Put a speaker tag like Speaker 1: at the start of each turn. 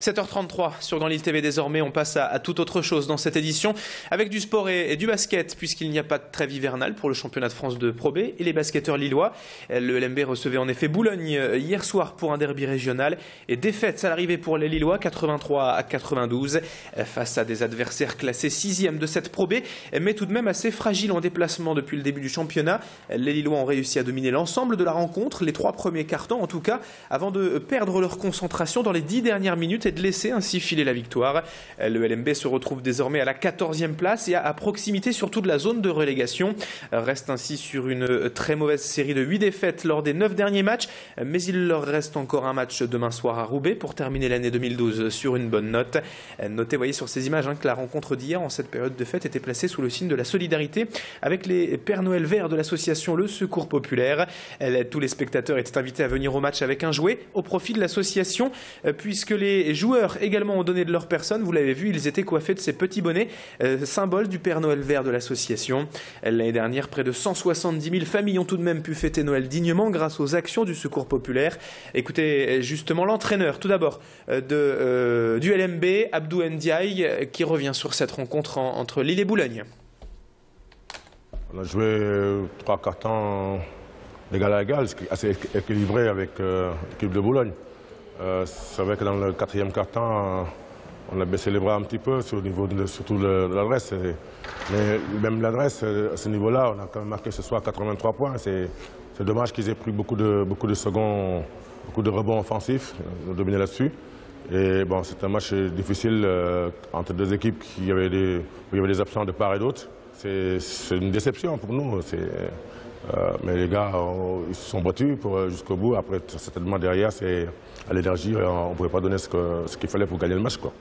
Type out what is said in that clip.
Speaker 1: 7h33 sur Grand Lille TV désormais, on passe à toute autre chose dans cette édition avec du sport et du basket puisqu'il n'y a pas de trêve hivernale pour le championnat de France de Pro B et les basketteurs lillois. Le LMB recevait en effet Boulogne hier soir pour un derby régional et défaite à l'arrivée pour les Lillois 83-92 face à des adversaires classés 6e de cette Pro B mais tout de même assez fragiles en déplacement depuis le début du championnat. Les Lillois ont réussi à dominer l'ensemble de la rencontre, les 3 premiers cartons en tout cas, avant de perdre leur concentration dans les 10 dernières minutes de laisser ainsi filer la victoire. Le LMB se retrouve désormais à la 14e place et à proximité surtout de la zone de relégation. Reste ainsi sur une très mauvaise série de 8 défaites lors des 9 derniers matchs, mais il leur reste encore un match demain soir à Roubaix pour terminer l'année 2012 sur une bonne note. Notez, voyez sur ces images que la rencontre d'hier en cette période de fête était placée sous le signe de la solidarité avec les Pères Noël verts de l'association Le Secours Populaire. Tous les spectateurs étaient invités à venir au match avec un jouet au profit de l'association puisque les joueurs également ont donné de leur personne. Vous l'avez vu, ils étaient coiffés de ces petits bonnets, symbole du Père Noël vert de l'association. L'année dernière, près de 170 000 familles ont tout de même pu fêter Noël dignement grâce aux actions du Secours Populaire. Écoutez justement l'entraîneur, tout d'abord, du LMB, Abdou Ndiaye, qui revient sur cette rencontre entre Lille et Boulogne.
Speaker 2: On a joué 3 cartons d'égal à égal, assez équilibré avec l'équipe de Boulogne. C'est vrai que dans le 4e quart-temps, on a baissé les bras un petit peu sur le niveau surtout de l'adresse. Mais même l'adresse, à ce niveau-là, on a quand même marqué ce soir 83 points. C'est dommage qu'ils aient pris beaucoup de seconds, beaucoup de rebonds offensifs, on a dominé là-dessus. Et bon, c'est un match difficile entre 2 équipes où il y avait des absents de part et d'autre. C'est une déception pour nous. Mais les gars, ils se sont battus jusqu'au bout. Après, certainement derrière, c'est à l'énergie. On ne pouvait pas donner ce qu'il fallait pour gagner le match, quoi.